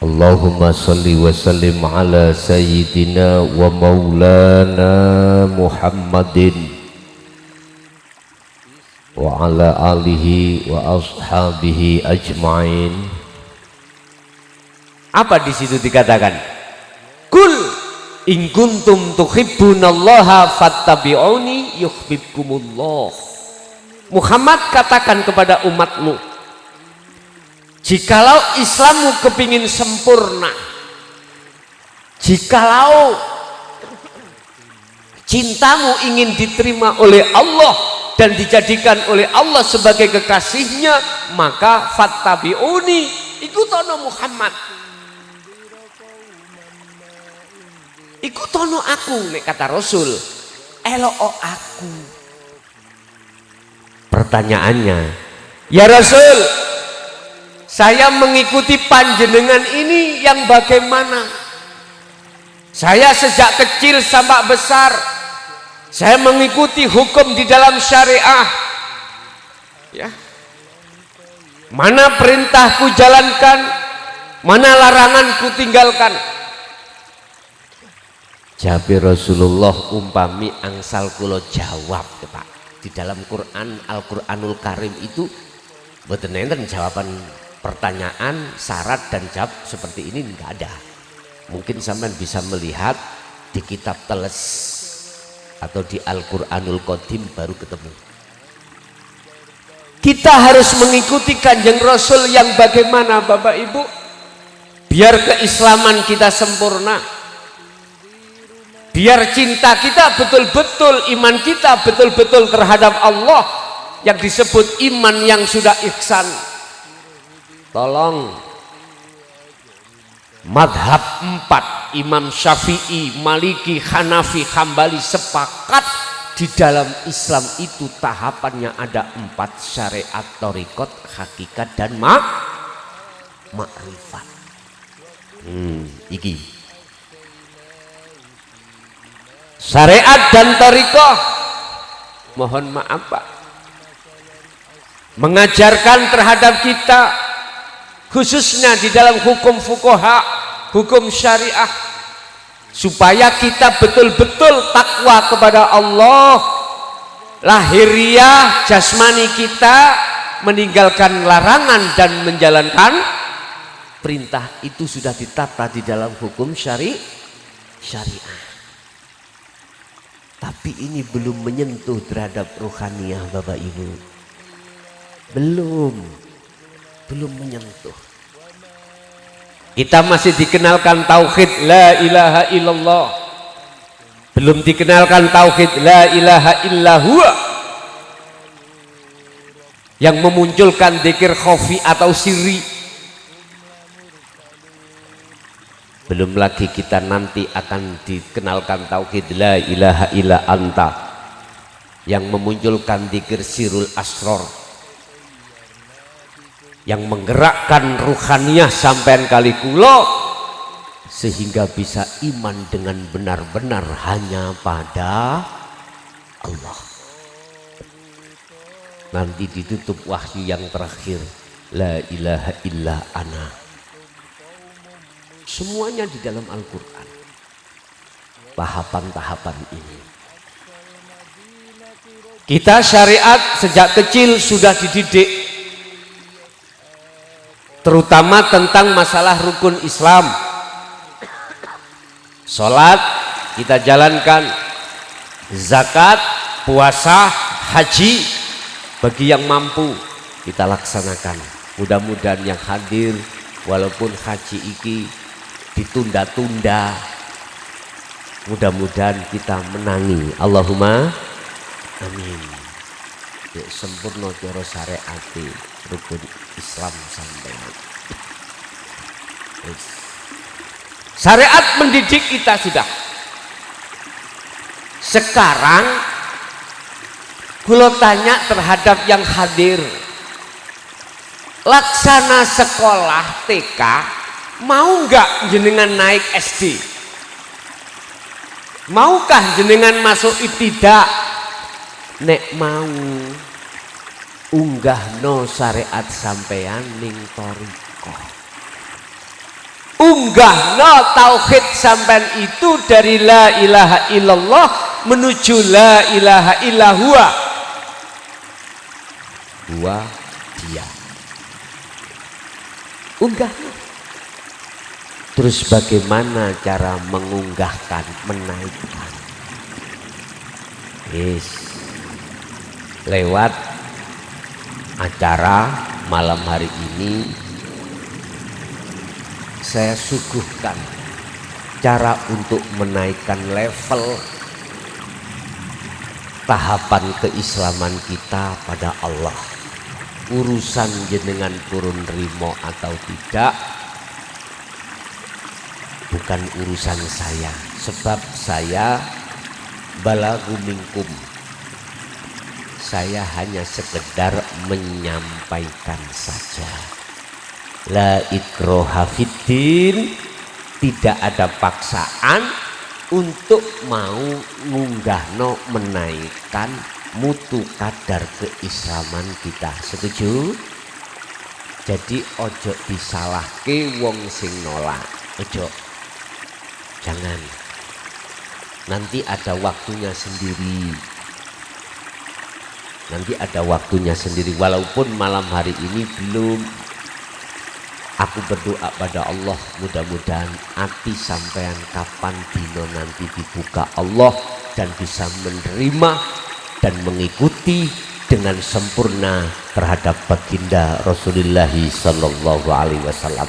Allahumma salli wa sallim ala sayyidina wa maulana Muhammadin wa ala alihi wa ashabihi ajma'in. Apa di situ dikatakan? Kul in kuntum tuhibbunallaha fattabi'uni yuhibbukumullah. Muhammad katakan kepada umatmu, jikalau Islammu kepingin sempurna, jikalau cintamu ingin diterima oleh Allah dan dijadikan oleh Allah sebagai kekasihnya, maka fattabi'uni, ikutono Muhammad, ikutono aku. Nek kata Rasul, eloko aku. Pertanyaannya, ya Rasul, saya mengikuti panjenengan ini yang bagaimana? Saya sejak kecil sampai besar, saya mengikuti hukum di dalam syariah. Ya. Mana perintahku jalankan, mana laranganku tinggalkan. Jabe Rasulullah umpami angsal kula jawab, Pak. Di dalam Quran, Al-Quranul Karim itu mboten enten jawaban pertanyaan, syarat dan jawab seperti ini, enggak ada. Mungkin sampean bisa melihat di kitab teles atau di Al-Quranul Qadim baru ketemu. Kita harus mengikuti Kanjeng Rasul yang bagaimana, Bapak Ibu, biar keislaman kita sempurna, biar cinta kita betul-betul, iman kita betul-betul terhadap Allah yang disebut iman yang sudah ihsan. Tolong, madhab 4 Imam Syafi'i, Maliki, Hanafi, Hambali sepakat di dalam Islam itu tahapannya ada 4: syariat, thariqat, hakikat dan makrifat. Iki syariat dan thariqah, mohon maaf Pak, mengajarkan terhadap kita khususnya di dalam hukum fuqaha, hukum syariah, supaya kita betul-betul takwa kepada Allah, lahiriah jasmani kita, meninggalkan larangan dan menjalankan perintah. Itu sudah ditata di dalam hukum syariah. Tapi ini belum menyentuh terhadap ruhaniyah, Bapak Ibu. Belum menyentuh. Kita masih dikenalkan tauhid la ilaha illallah, belum dikenalkan tauhid la ilaha illahuwa yang memunculkan dzikir khafi atau sirri. Belum lagi kita nanti akan dikenalkan tauhid la ilaha illa anta yang memunculkan dzikir sirul asror, yang menggerakkan ruhaniyah sampean kali kulo, sehingga bisa iman dengan benar-benar hanya pada Allah. Nanti ditutup wahyu yang terakhir, la ilaha illa ana. Semuanya di dalam Al-Quran, tahapan-tahapan ini. Kita syariat sejak kecil sudah dididik, terutama tentang masalah rukun Islam. Sholat kita jalankan, zakat, puasa, haji bagi yang mampu kita laksanakan. Mudah-mudahan yang hadir, walaupun haji iki ditunda-tunda, mudah-mudahan kita menangi. Allahumma amin. Ya, sempurna cara syariat rukun Islam sampai. Syariat mendidik kita sudah. Sekarang kulo tanya terhadap yang hadir, laksana sekolah TK, mau nggak jenengan naik SD? Maukah jenengan masuk ibtidak? Nek mau, unggah no syariat sampean ning thariqah. unggahno tauhid sampean itu dari la ilaha illallah menuju la ilaha illahua, huwa dia. Unggahno. Terus bagaimana cara mengunggahkan, menaikkan? Lewat acara malam hari ini saya suguhkan cara untuk menaikkan level tahapan keislaman kita pada Allah. Urusan jenengan turun rimo atau tidak bukan urusan saya, sebab saya balagu minkum, saya hanya sekedar menyampaikan saja. La ikroha fiddin, tidak ada paksaan untuk mau ngunggahno menaikkan mutu kadar keislaman kita. Setuju? Jadi ojo disalahke wong sing nolak, ojo. Jangan, nanti ada waktunya sendiri. Nanti ada waktunya sendiri. Walaupun malam hari ini belum, aku berdoa pada Allah mudah-mudahan hati sampean kapan dino nanti dibuka Allah dan bisa menerima dan mengikuti dengan sempurna terhadap baginda Rasulullah sallallahu alaihi wasallam.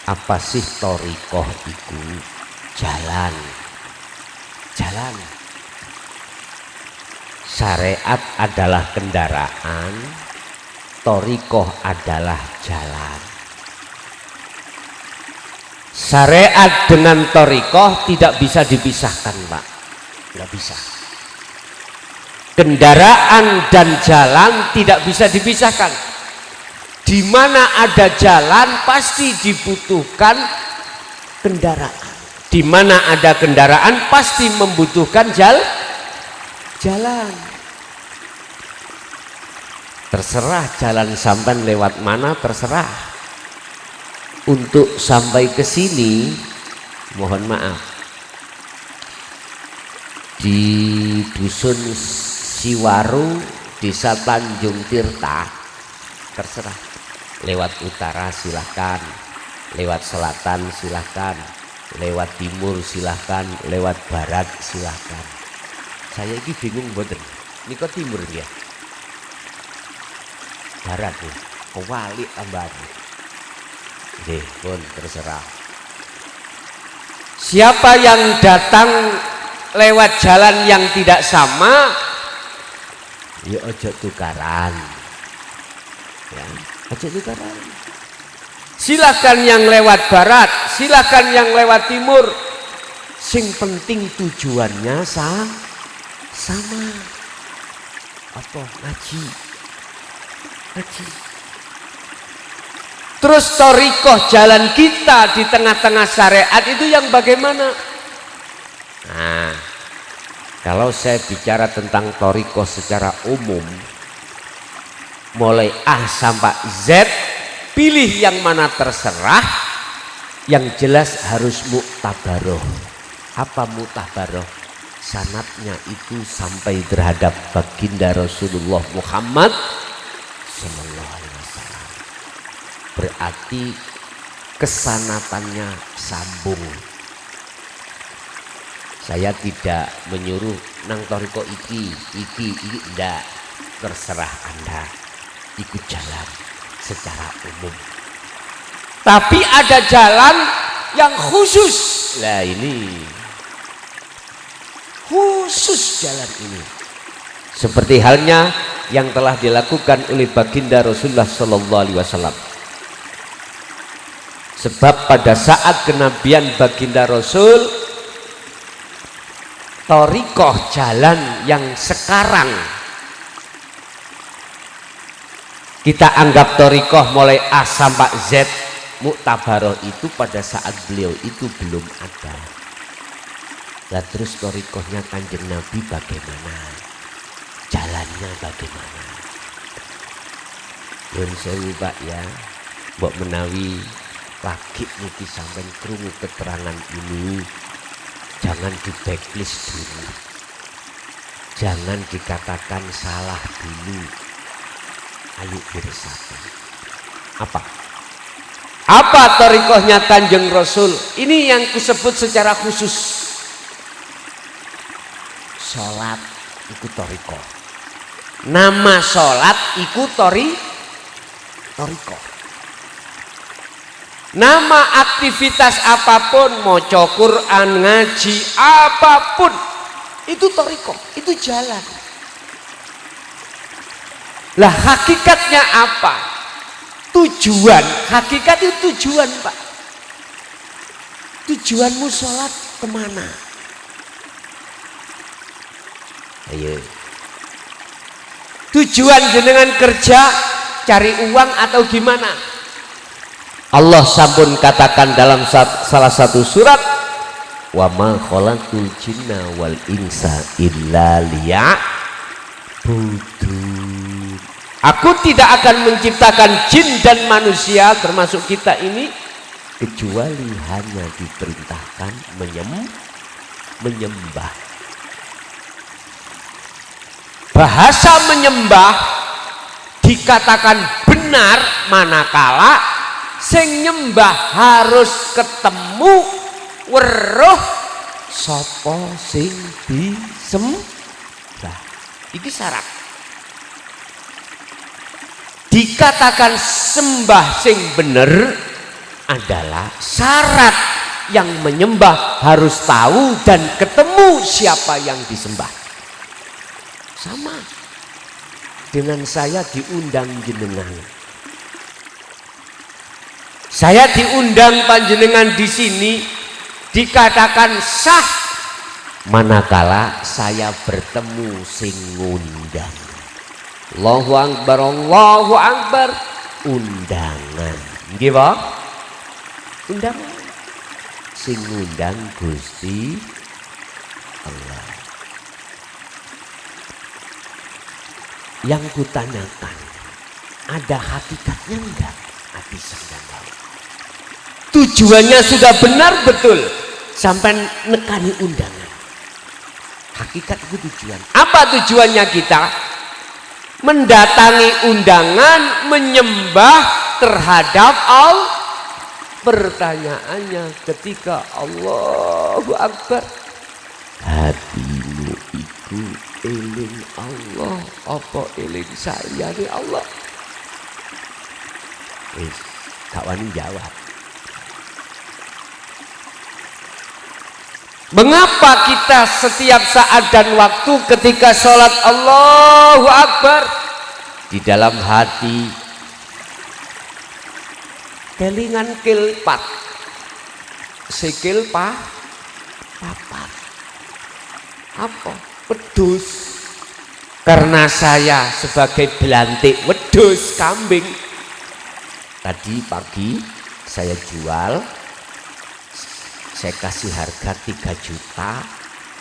Apa sih thariqah itu? Jalan. Syariat adalah kendaraan, thariqah adalah jalan. Syariat dengan thariqah tidak bisa dipisahkan, Pak. Tidak bisa. Kendaraan dan jalan tidak bisa dipisahkan. Di mana ada jalan pasti dibutuhkan kendaraan. Di mana ada kendaraan pasti membutuhkan jalan. Terserah jalan sampai lewat mana, terserah. Untuk sampai ke sini, mohon maaf, di dusun Siwaru, desa Tanjung Tirta, terserah. Lewat utara silahkan, lewat selatan silahkan, lewat timur silahkan, lewat barat silahkan. Saya ini bingung boten. Ini kok timur ya? Barat nih, kewali tambahan. Pun terserah. Siapa yang datang lewat jalan yang tidak sama, ya ojo tukaran. Ya, ojo tukaran. Silakan yang lewat barat, silakan yang lewat timur. Sing penting tujuannya sama. Apa? Ngaji. Terus thariqah jalan kita di tengah-tengah syariat itu yang bagaimana? Nah, kalau saya bicara tentang thariqah secara umum, mulai A sampai Z, pilih yang mana terserah, yang jelas harus muktabaroh. Apa muktabaroh? Sanatnya itu sampai terhadap baginda Rasulullah Muhammad sallallahu alaihi wasallam. Berarti kesanatannya sambung. Saya tidak menyuruh nang thariqah iki ndak, terserah Anda. Ikut jalan secara umum. Tapi ada jalan yang khusus. Lah ini khusus jalan ini. Seperti halnya yang telah dilakukan oleh baginda Rasulullah sallallahu alaihi wasallam. Sebab pada saat kenabian baginda Rasul, thariqah jalan yang sekarang kita anggap thariqah mulai A sampai Z muktabaroh itu pada saat beliau itu belum ada. Nah, terus thariqahnya Kanjeng Nabi bagaimana? Jalannya bagaimana? Nyuwun sewu Pak ya, mbok menawi lagi niki sampean krungu keterangan ini, jangan di backlist dulu, jangan dikatakan salah dulu. Ayo bersatu. Apa thariqahnya Kanjeng Rasul? Ini yang kusebut secara khusus. Sholat ikut thariqah. Nama sholat ikut thariqah. Nama aktivitas apapun, maca Quran, ngaji, apapun itu thariqah, itu jalan. Lah hakikatnya apa? Tujuan, hakikat itu tujuan Pak. Tujuanmu sholat kemana? Ayo. Tujuan jenengan kerja, cari uang atau gimana? Allah sampun katakan dalam salah satu surat, wa ma khalaqtul jinna wal insa illa liya'budun. Aku tidak akan menciptakan jin dan manusia termasuk kita ini kecuali hanya diperintahkan menyembah. Bahasa menyembah dikatakan benar manakala sing nyembah harus ketemu weruh sapa sing disembah. Iki syarat. Dikatakan sembah sing bener adalah syarat yang menyembah harus tahu dan ketemu siapa yang disembah. Sama dengan saya diundang jenengan. Saya diundang panjenengan di sini, dikatakan sah manakala saya bertemu sing ngundang. Allahu Akbar, Allahu Akbar, undangan. Nggih, Pak? Undangan. Sing ngundang Gusti Allah. Yang kutanyakan, ada hakikatnya enggak? Bisa enggak tahu. Tujuannya sudah benar betul sampai nekani undangan. Hakikat itu tujuan. Apa tujuannya kita? Mendatangi undangan, menyembah terhadap Allah. Pertanyaannya ketika Allahu Akbar, hatimu itu eling Allah apa eling sayane Allah? Gak wani jawab. Mengapa kita setiap saat dan waktu ketika sholat Allahu Akbar di dalam hati kelingan kilpat sikil papat apa? Wedhus. Karena saya sebagai belantik wedhus kambing, tadi pagi saya jual, saya kasih harga 3 juta,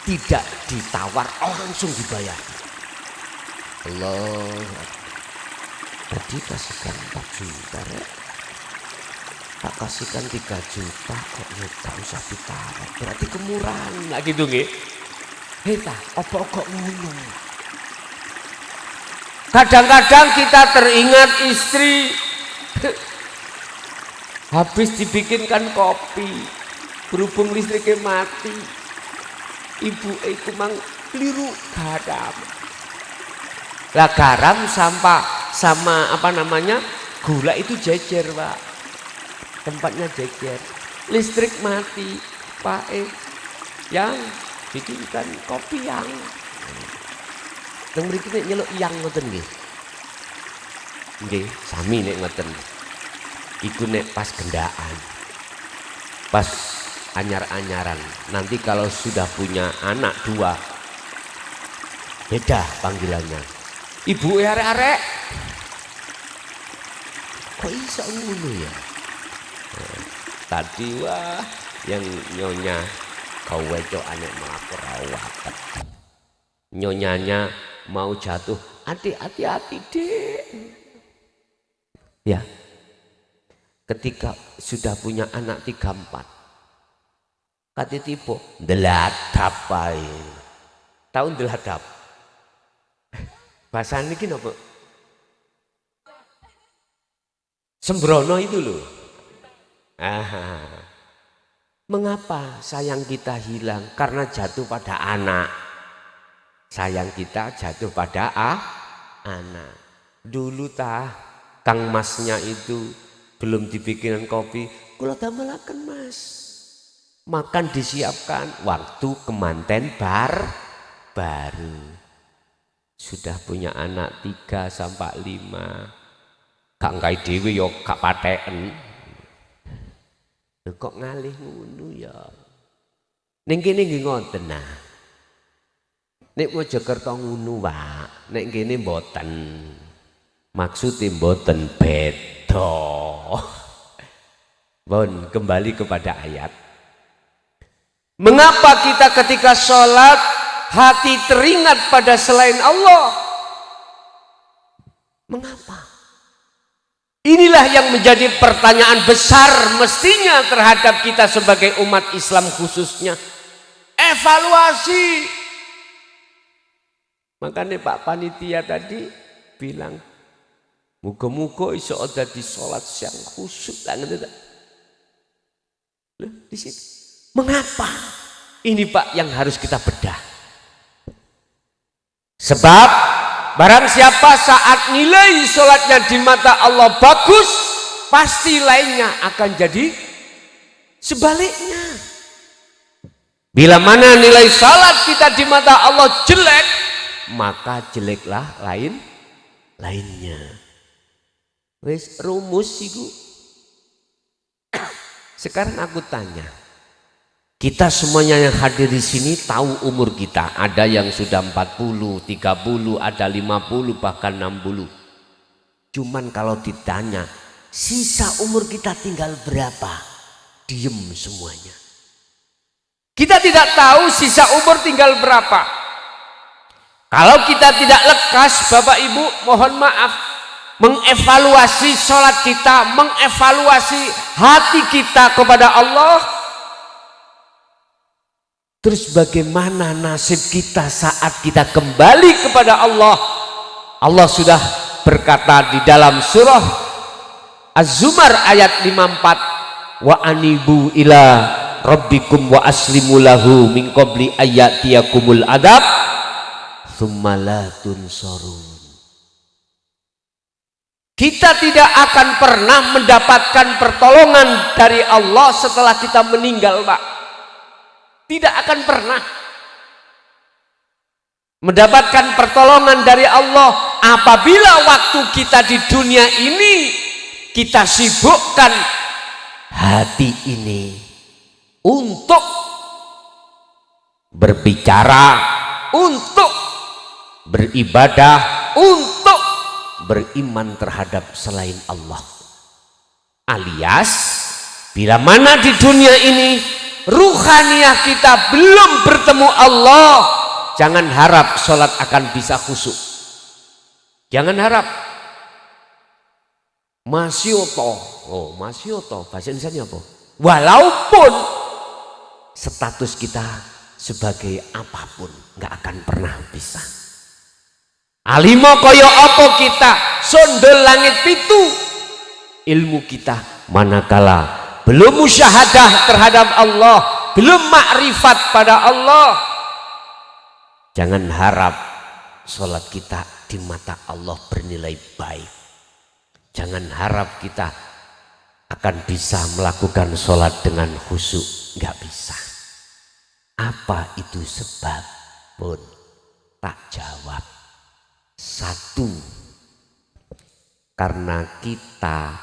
tidak ditawar, langsung dibayar. Allah, tadi kasihkan 4 juta ya. Tak kasihkan 3 juta kok tak usah ditawar, berarti kemurahan lah gitu nggih. Heta, apa kok ngono? Kadang-kadang kita teringat istri habis dibikinkan kopi, berhubung listriknya mati, ibu itu mang keliru garam. Lah garam sama apa namanya gula itu jejer Pak, tempatnya jejer. Listrik mati, Pak yang bikinkan kopi yang mriki nek nyeluk yang ngoten nggih. Nggih, sami nek ngoten. Iku nek pas gendaan. Pas anyar-anyaran. Nanti kalau sudah punya anak 2 beda panggilannya. Ibu arek-arek. Kok iso ngono ya? Nah, tadi wah yang nyonya kau weco anek melapor awat. Nyonyanya mau jatuh, hati-hati dek. Ya, ketika sudah punya anak 3-4 kate tipe deladap ae. Tahun deladap. Bahasa niki napa? Sembrono itu loh. Mengapa sayang kita hilang? Karena jatuh pada anak. Sayang kita jatuh pada anak. Dulu Kang Masnya itu belum dibikinan kopi, kula damelaken Mas. Makan disiapkan, waktu kemanten baru. Sudah punya anak 3-5. Gak ngkai dhewe ya gak pateken. Kok ngalih ngono ya. Ning kene nggih ngoten nah. Nek Mojokerto ngono, Pak. Nek kene mboten. Maksudnya mboten beda. Bon, kembali kepada ayat. Mengapa kita ketika sholat hati teringat pada selain Allah? Mengapa? Inilah yang menjadi pertanyaan besar mestinya terhadap kita sebagai umat Islam khususnya. Evaluasi. Makanya Pak Panitia tadi bilang, muga-muga iso ada di sholat yang khusyuk lah. Di situ. Mengapa? Ini Pak yang harus kita bedah. Sebab barang siapa saat nilai sholatnya di mata Allah bagus, pasti lainnya akan jadi sebaliknya. Bila mana nilai sholat kita di mata Allah jelek, maka jeleklah lainnya. Wes rumus iku. Sekarang aku tanya, kita semuanya yang hadir di sini tahu umur kita. Ada yang sudah 40, 30, ada 50, bahkan 60. Cuman kalau ditanya, sisa umur kita tinggal berapa? Diem semuanya. Kita tidak tahu sisa umur tinggal berapa. Kalau kita tidak lekas, Bapak Ibu, mohon maaf, mengevaluasi sholat kita, mengevaluasi hati kita kepada Allah. Terus bagaimana nasib kita saat kita kembali kepada Allah? Allah sudah berkata di dalam surah Az-Zumar ayat 54, wa anibu ila rabbikum wa aslimu lahu min qabli ayyatiyakumul adab tsumma la tunsarun. Kita tidak akan pernah mendapatkan pertolongan dari Allah setelah kita meninggal, Pak. Tidak akan pernah mendapatkan pertolongan dari Allah apabila waktu kita di dunia ini kita sibukkan hati ini untuk berbicara, untuk beribadah, untuk beriman terhadap selain Allah. Alias bila mana di dunia ini ruhaniyah kita belum bertemu Allah, jangan harap sholat akan bisa khusyuk. Jangan harap. Masyoto, masyoto bahasa Indonesia apa? Walaupun status kita sebagai apapun nggak akan pernah bisa. Alimo koyo apa kita sondol langit pitu, ilmu kita manakala belum musyahadah terhadap Allah, belum makrifat pada Allah, jangan harap sholat kita di mata Allah bernilai baik. Jangan harap kita akan bisa melakukan sholat dengan khusyuk, nggak bisa. Apa itu sebab? Pun tak jawab. Satu, karena kita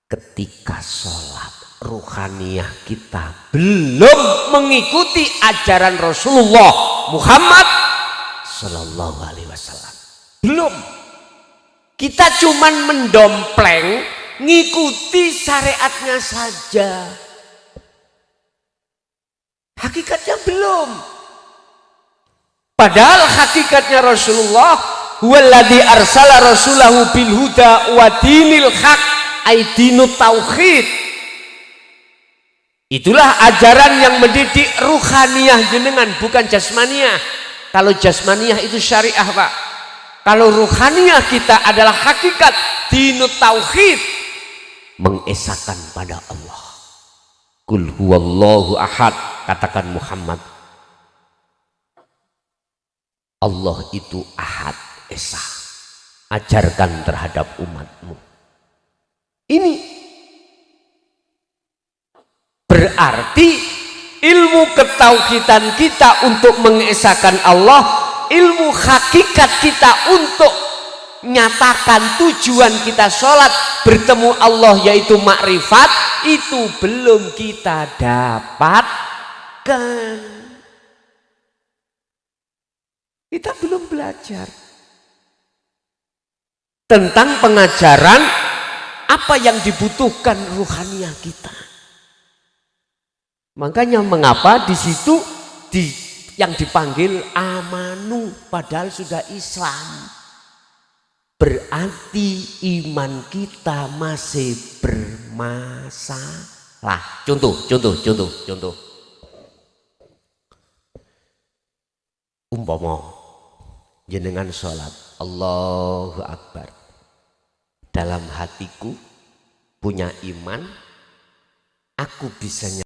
ketika sholat ruhaniyah kita belum mengikuti ajaran Rasulullah Muhammad Sallallahu Alaihi Wasallam. Belum. Kita cuman mendompleng, ngikuti syariatnya saja. Hakikatnya belum. Padahal hakikatnya Rasulullah huwallazi arsala rasulahu bil huda wa dinil haq ay dinut tauhid. Itulah ajaran yang mendidik ruhaniyah jenengan, bukan jasmaniyah. Kalau jasmaniyah itu syariah, Pak. Kalau ruhaniyah kita adalah hakikat dinut tauhid, mengesahkan pada Allah. Qul huwallahu ahad, katakan Muhammad, Allah itu ahad, esa. Ajarkan terhadap umatmu. Ini berarti ilmu ketauhidan kita untuk mengesahkan Allah, ilmu hakikat kita untuk nyatakan tujuan kita sholat bertemu Allah yaitu makrifat, itu belum kita dapatkan. Kita belum belajar tentang pengajaran apa yang dibutuhkan ruhaniyah kita. Makanya mengapa di situ yang dipanggil amanu padahal sudah Islam. Berarti iman kita masih bermasalah. Contoh. Umpama jenengan sholat Allahu Akbar, dalam hatiku punya iman, aku bisa